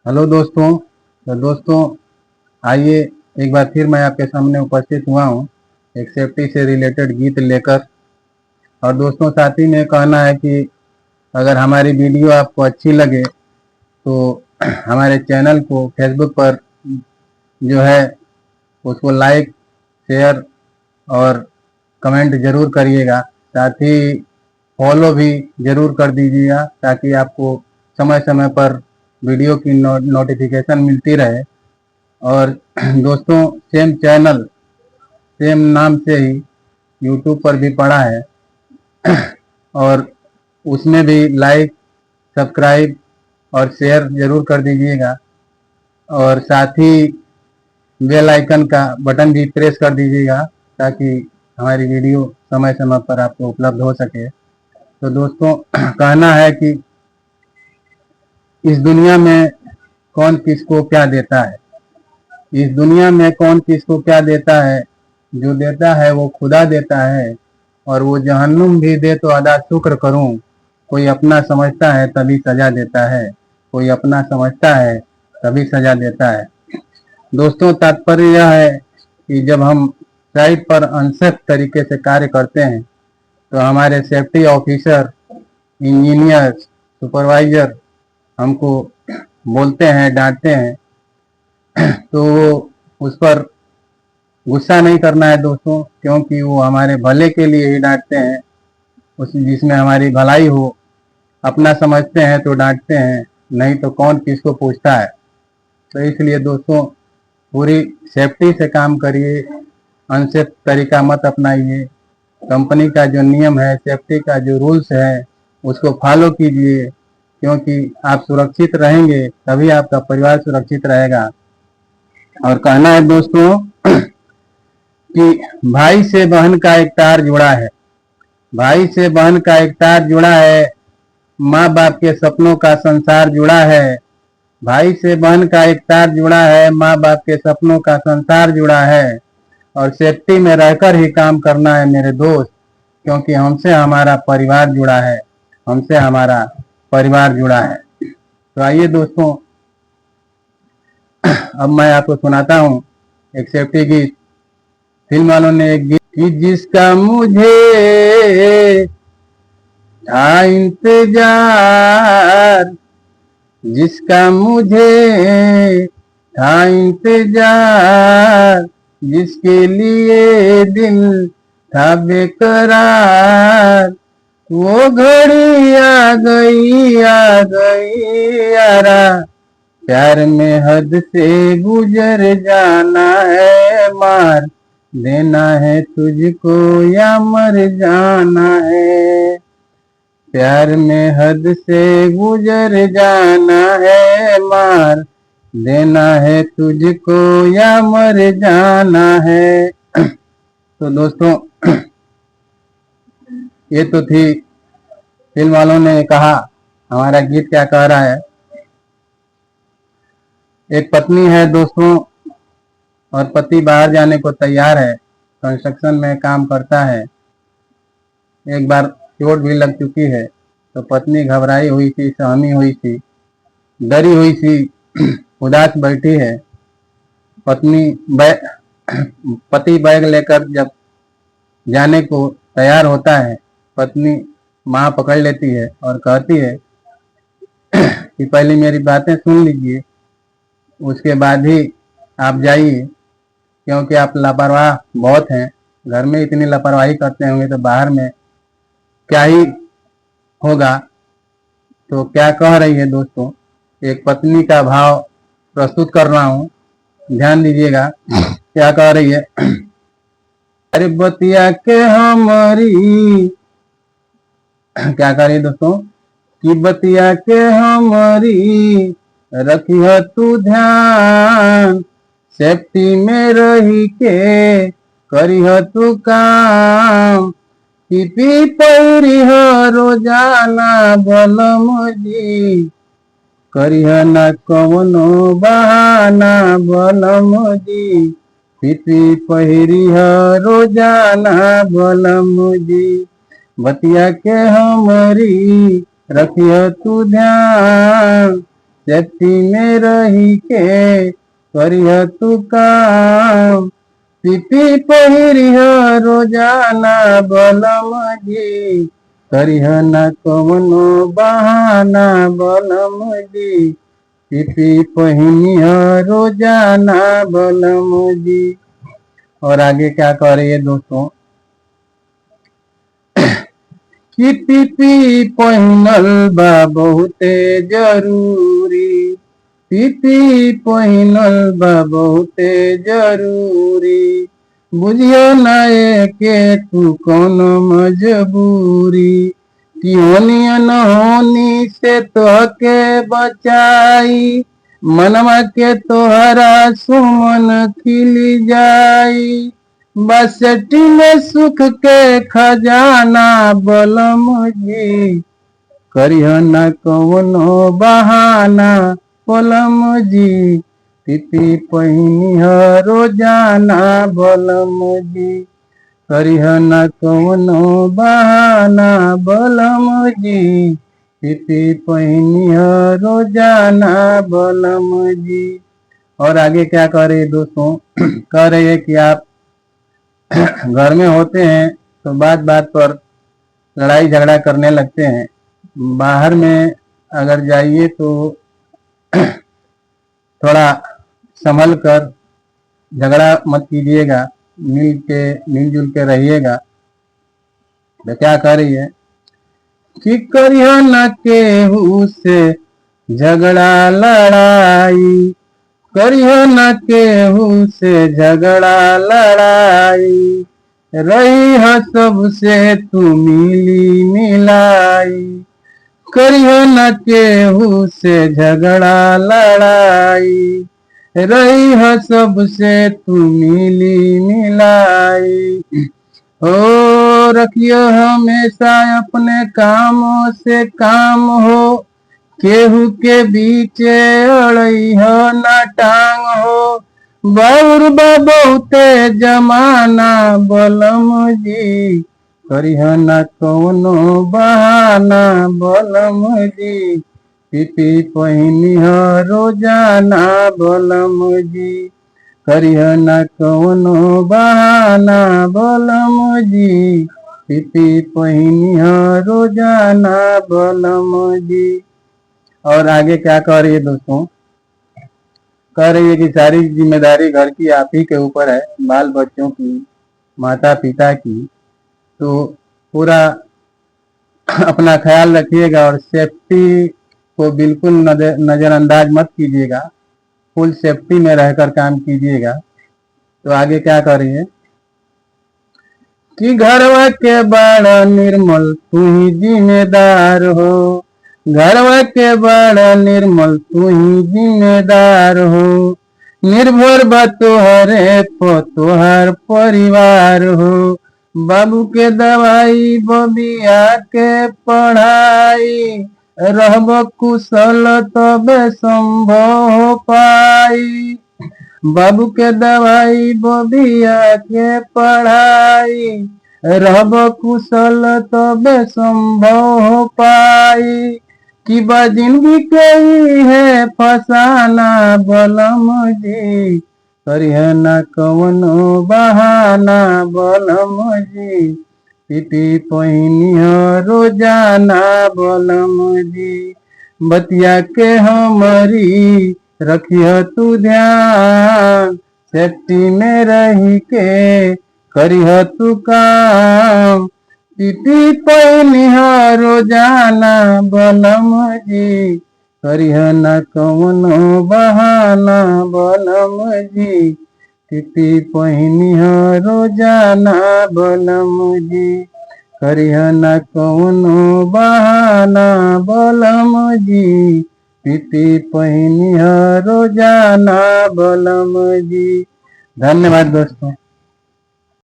Hello दोस्तों। आइए एक बार फिर मैं आपके सामने उपस्थित हुआ हूँ एक सेफ्टी से रिलेटेड गीत लेकर। और दोस्तों, साथ ही में कहना है कि अगर हमारी वीडियो आपको अच्छी लगे तो हमारे चैनल को फेसबुक पर जो है उसको लाइक, शेयर और कमेंट जरूर करिएगा। साथ ही फॉलो भी जरूर कर दीजिएगा ताकि आपको समय समय पर वीडियो की नोटिफिकेशन मिलती रहे। और दोस्तों, सेम चैनल सेम नाम से ही यूट्यूब पर भी पड़ा है और उसमें भी लाइक, सब्सक्राइब और शेयर जरूर कर दीजिएगा। और साथ ही बेल आइकन का बटन भी प्रेस कर दीजिएगा ताकि हमारी वीडियो समय समय पर आपको उपलब्ध हो सके। तो दोस्तों, कहना है कि इस दुनिया में कौन किसको क्या देता है। इस दुनिया में कौन किसको क्या देता है, जो देता है वो खुदा देता है। और वो जहन्नुम भी दे तो अदा शुक्र करूं। कोई अपना समझता है तभी सजा देता है, कोई अपना समझता है तभी सजा देता है। दोस्तों, तात्पर्य यह है कि जब हम साइट पर अनसेफ तरीके से कार्य करते हैं तो हमारे सेफ्टी ऑफिसर, इंजीनियर, सुपरवाइजर हमको बोलते हैं, डांटते हैं, तो उस पर गुस्सा नहीं करना है दोस्तों, क्योंकि वो हमारे भले के लिए ही डांटते हैं। उस जिसमें हमारी भलाई हो, अपना समझते हैं तो डांटते हैं, नहीं तो कौन किसको पूछता है। तो इसलिए दोस्तों, पूरी सेफ्टी से काम करिए, अनसेफ तरीका मत अपनाइए। कंपनी का जो नियम है, सेफ्टी का जो रूल्स है, उसको फॉलो कीजिए, क्योंकि आप सुरक्षित रहेंगे तभी आपका परिवार सुरक्षित रहेगा। और कहना है दोस्तों कि भाई से बहन का एक तार जुड़ा है, भाई से बहन का एक तार जुड़ा है, माँ बाप के सपनों का संसार जुड़ा है। भाई से बहन का एक तार जुड़ा है, माँ बाप के सपनों का संसार जुड़ा है। और सेफ्टी में रहकर ही काम करना है मेरे दोस्त, क्योंकि हमसे हमारा परिवार जुड़ा है, हमसे हमारा परिवार जुड़ा है। तो आइए दोस्तों, अब मैं आपको सुनाता हूँ एक सेफ्टी गीत। फिल्म वालों ने एक गीत कि जिसका मुझे था इंतजार, जिसका मुझे था इंतजार, जिसके लिए दिल था बेकरार, वो घड़ी आ गई यारा। प्यार में हद से गुजर जाना है, मार देना है तुझको या मर जाना है। प्यार में हद से गुजर जाना है, मार देना है तुझको या मर जाना है। तो दोस्तों, ये तो थी फिल्म वालों ने कहा। हमारा गीत क्या कह रहा है। एक पत्नी है दोस्तों और पति बाहर जाने को तैयार है, कंस्ट्रक्शन में काम करता है। एक बार चोट भी लग चुकी है तो पत्नी घबराई हुई थी, सहमी हुई थी, डरी हुई थी, उदास बैठी है। पति बैग लेकर जब जाने को तैयार होता है, पत्नी माँ पकड़ लेती है और कहती है कि पहले मेरी बातें सुन लीजिए, उसके बाद ही आप जाइए, क्योंकि आप लापरवाह बहुत हैं। घर में इतनी लापरवाही करते होंगे तो बाहर में क्या ही होगा। तो क्या कह रही है दोस्तों, एक पत्नी का भाव प्रस्तुत कर रहा हूँ, ध्यान दीजिएगा। क्या कह रही है। अरे बतिया के हमारी, क्या कह रही है दोस्तों, कि बतिया के हमारी रखिह तू ध्यान, सेफ्टी में रही के करिह तू काम, पी पैरिह रोजाना बलम जी, करिह न कवनो बहाना बलम जी, पी पहिरिह रोजाना बलम जी। बतिया के हमारी रखिह तू ध्यान, सेफ्टी में रही के करिह तू काम। पीपी पहिरिह रोजाना बलम जी, करिह न कवनो बहाना बलम जी। पीपी पहिनिह रोजाना बलम जी। और आगे क्या कह रही है दोस्तों कि पीपी पहिनल बा बहुते जरूरी। पीपी पहिनल बा बहुते जरूरी। बुझियो ना के तू कौन मजबूरी। कि होनी अनहोनी से तोहके बचाई। मनवा के तोहरा सुमन खिली जाई। बसटी में सुख के खजाना बलम जी, करिह न कवनो बहाना बलम जी। पीपी पहिनिह रोजाना बलम जी, करिह न कवनो बहाना बलम जी। पीपी पहिनिह रोजाना बलम जी। और आगे क्या कह रहे हैं दोस्तों कह रहे हैं कि आप घर में होते हैं तो बात बात पर लड़ाई झगड़ा करने लगते हैं। बाहर में अगर जाइए तो थोड़ा संभल कर झगड़ा मत कीजिएगा, मिलजुल के रहिएगा। तो क्या कह रही है कि करिह न केहू से झगड़ा लड़ाई। करिह न केहू से झगड़ा लड़ाई। रही सबसे तू मिली मिलाई। करिह न केहू से झगड़ा लड़ाई। रही सबसे तू मिली मिलाई। हो रखियो हमेशा अपने कामों से काम हो। केहू के बीच अड़इह ना टांग हो। बाउर बहुते जमाना बलम जी, करिह न कवनो बहाना बलम जी। पीपी पहिनिह रोजाना बलम जी, करिह न कवनो बहाना बलम जी। पीपी पहिनिह रोजाना बलम जी। और आगे क्या कह रही है दोस्तों कह रही है कि सारी जिम्मेदारी घर की आप ही के ऊपर है, बाल बच्चों की, माता पिता की। तो पूरा अपना ख्याल रखिएगा और सेफ्टी को बिल्कुल नजरअंदाज मत कीजिएगा। फुल सेफ्टी में रहकर काम कीजिएगा। तो आगे क्या कर रही है कि घरवा के बड़ा निर्मल तू ही जिम्मेदार हो। घरवा के बड़ा निर्मल तू ही जिम्मेदार हो। निर्भर बा तोहरे पर तोहार परिवार हो। बाबू के दवाई बबिया के पढ़ाई। रहब कुशल तबे संभव हो पाई। बाबू के दवाई बबिया के पढ़ाई। रहब कुशल तबे संभव हो पाई। कि बा जिंदगी के ही है फसाना बलम जी, करिह न कवनो बहाना बलम जी। पीपी पहिनिह रोजाना बलम जी। बतिया के हमारी रखिह तू ध्यान। सेफ्टी में रही के करिह तू काम। पीपी पहिनिह रोजाना बलम जी, करिह न कवनो बहाना बलम जी। पीपी पहिनिह रोजाना बलम जी, करिह न कवनो बहाना बलम जी। पीपी पहिनिह रोजाना बलम जी। धन्यवाद दोस्तों।